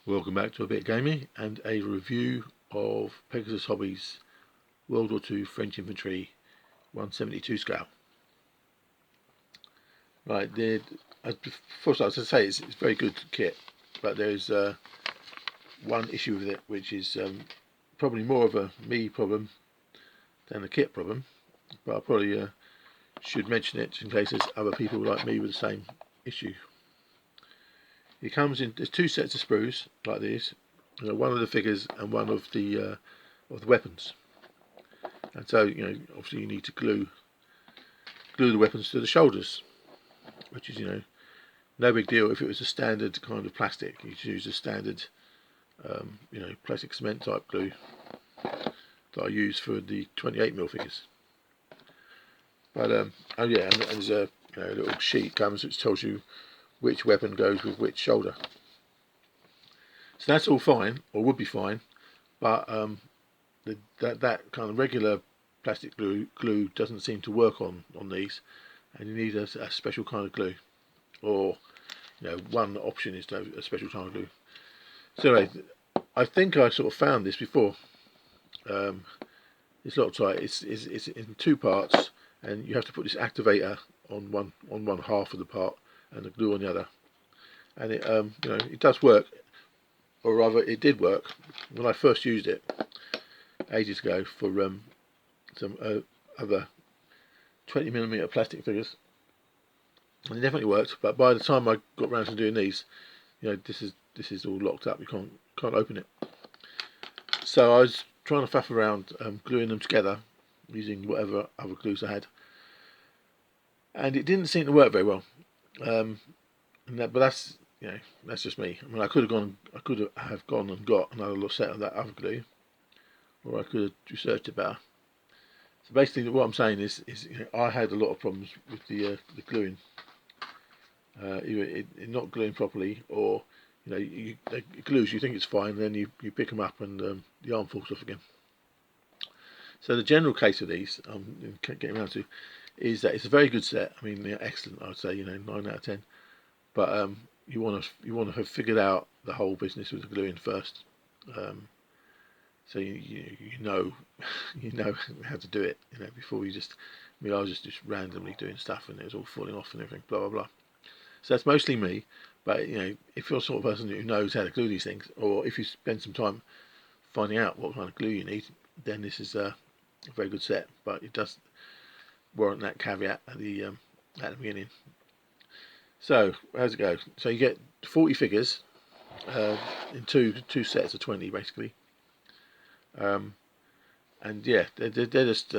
Welcome back to a bit of gaming and a review of Pegasus Hobbies World War II French Infantry 172 scale. Right, first I was to say it's a very good kit, but there's one issue with it, which is probably more of a me problem than a kit problem, but I probably should mention it in case there's other people like me with the same issue. It comes in, there's two sets of sprues like these, one of the figures and one of the weapons. And so, obviously you need to glue the weapons to the shoulders, which is, no big deal. If it was a standard kind of plastic, you could use a standard, plastic cement type glue that I use for the 28mm figures. But oh yeah, and there's a little sheet comes which tells you which weapon goes with which shoulder. So that's all fine, or would be fine, but that kind of regular plastic glue doesn't seem to work on these, and you need a special kind of glue, or one option is to have a special kind of glue. So anyway, I think I sort of found this before. It's locked tight. It's in two parts, and you have to put this activator on one half of the part and the glue on the other, and it it does work, or rather it did work when I first used it ages ago for some other 20mm plastic figures, and it definitely worked. But by the time I got around to doing these, this is all locked up. You can't open it. So I was trying to faff around gluing them together using whatever other glues I had, and it didn't seem to work very well. But that's that's just me. I mean, I could have gone and got another little set of that other glue, or I could have researched it better. So basically, what I'm saying is I had a lot of problems with the gluing, either it not gluing properly, or the glues you think it's fine, then you pick them up and the arm falls off again. So the general case of these, getting around to, is that it's a very good set. I mean, excellent. I would say 9 out of 10. But you want to have figured out the whole business with the gluing first, so you know how to do it. Before you just. I mean, I was just randomly doing stuff and it was all falling off and everything. Blah blah blah. So that's mostly me. But if you're the sort of person who knows how to glue these things, or if you spend some time finding out what kind of glue you need, then this is a very good set. But it does warrant that caveat at the beginning. So how's it go? So you get 40 figures in two sets of 20 basically, and yeah, they're just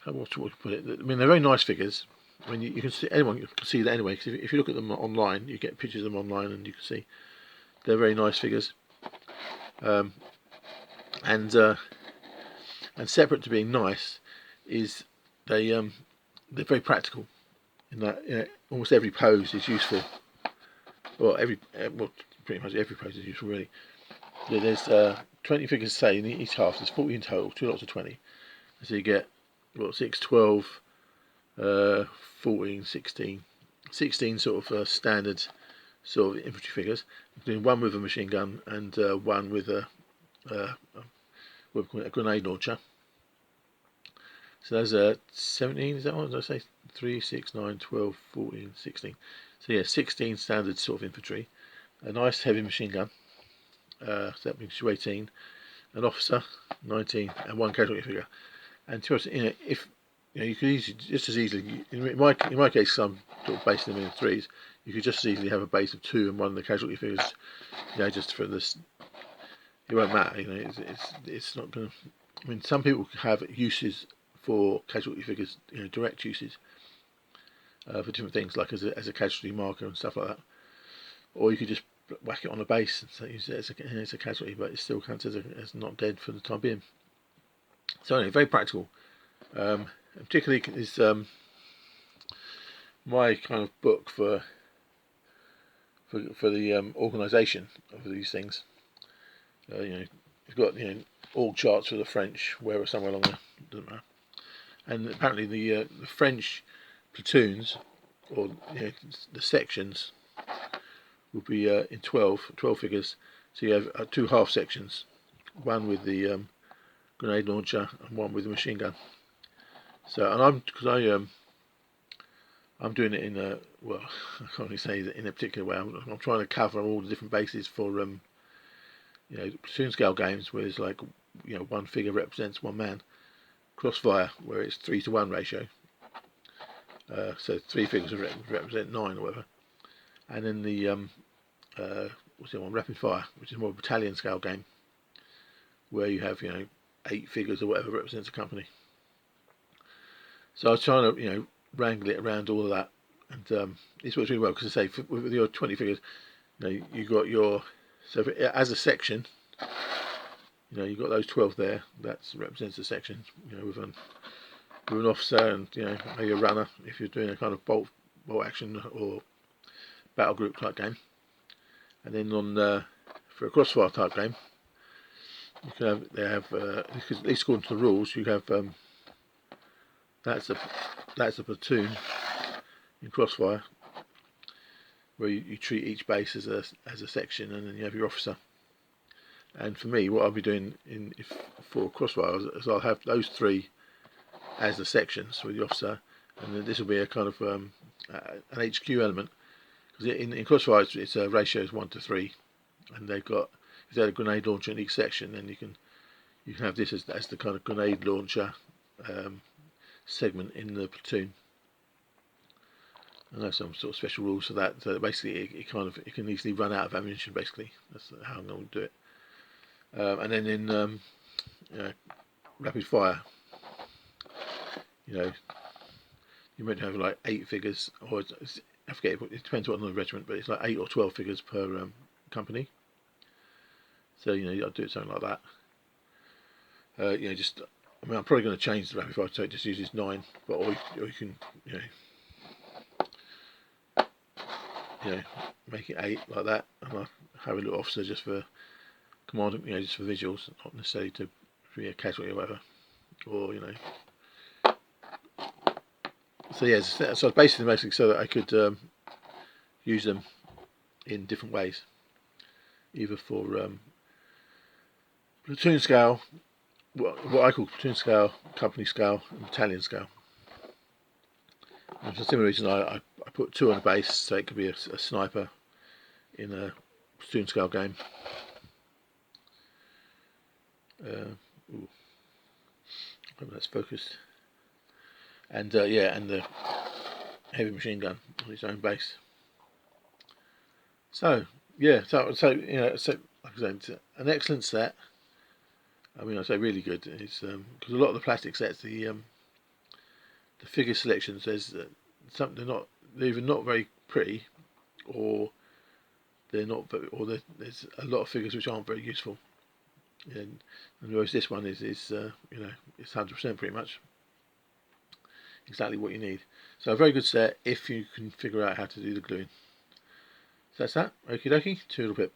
what to put it. I mean, they're very nice figures. I mean, you can see, anyone can see that anyway. Because if you look at them online, you get pictures of them online, and you can see they're very nice figures. And separate to being nice is they're very practical. In that almost every pose is useful. Well, pretty much every pose is useful really. There's 20 figures say in each half. There's 40 in total, 2 lots of 20. So you get 6, 12, 14, 16 sort of standard sort of infantry figures, including one with a machine gun and one with a grenade launcher. So there's 17, is that what did I say? 3, 6, 9, 12, 14, 16. So yeah, 16 standard sort of infantry. A nice heavy machine gun. So that makes you 18. An officer, 19, and one casualty figure. And to be honest, if you could easily, just as easily, in my case, I'm sort of basing them in threes. You could just as easily have a base of 2 and one of the casualty figures. Just for this, it won't matter. It's not going to. I mean, some people have uses for casualty figures, direct uses for different things, like as a casualty marker and stuff like that. Or you could just whack it on a base and use it as a casualty, but it still counts as not dead for the time being. So anyway, very practical. Particularly is my kind of book for the organisation of these things. You've got org charts for the French, where somewhere along there, doesn't matter. And apparently the French platoons, or the sections, will be in 12 figures. So you have 2 half sections, one with the grenade launcher and one with the machine gun. So, and I'm doing it in a, well, I can't really say in a particular way. I'm trying to cover all the different bases for platoon scale games where it's like, one figure represents one man. Crossfire where it's 3-to-1 ratio. So 3 figures represent 9 or whatever. And then the what's the other one? Rapid Fire, which is more a battalion scale game, where you have 8 figures or whatever represents a company. So I was trying to wrangle it around all of that, and this works really well because I say with your 20 figures, you got your, so as a section, you've got those 12 there. That represents a section, with an officer and maybe a runner if you're doing a kind of bolt action or battle group type game. And then on for a crossfire type game, you can have because at least according to the rules, you have that's a platoon in crossfire, where you treat each base as a section, and then you have your officer. And for me, what I'll be doing for crossfire is I'll have those 3 as the sections with the officer, and then this will be a kind of an HQ element, because in crossfire it's a ratio is 1-to-3, and they've got, if they had a grenade launcher in each section, then you can have this as the kind of grenade launcher segment in the platoon. And there's some sort of special rules for that. So basically, it can easily run out of ammunition. Basically, that's how I'm going to do it. And then in rapid fire, you're meant to have like 8 figures, or I forget. It depends on the regiment, but it's like 8 or 12 figures per company. So you got to do it something like that. I'm probably going to change the rapid fire so it just uses 9, but or you can make it 8 like that, and I have a little officer just for command, just for visuals, not necessarily to be a casualty or whatever, or So yeah, so basically so that I could use them in different ways, either for platoon scale, what I call platoon scale, company scale, and battalion scale. And for a similar reason, I put 2 on the base, so it could be a sniper in a platoon scale game. Ooh, hope that's focused. And and the heavy machine gun on its own base. So yeah, so like I said, it's an excellent set. I mean, I say really good. It's because a lot of the plastic sets, the figure selections, there's something they're either not very pretty, or they're not, there's a lot of figures which aren't very useful. And whereas this one is it's 100% pretty much exactly what you need. So a very good set if you can figure out how to do the gluing. So that's that. Okie dokie. Toodle pip.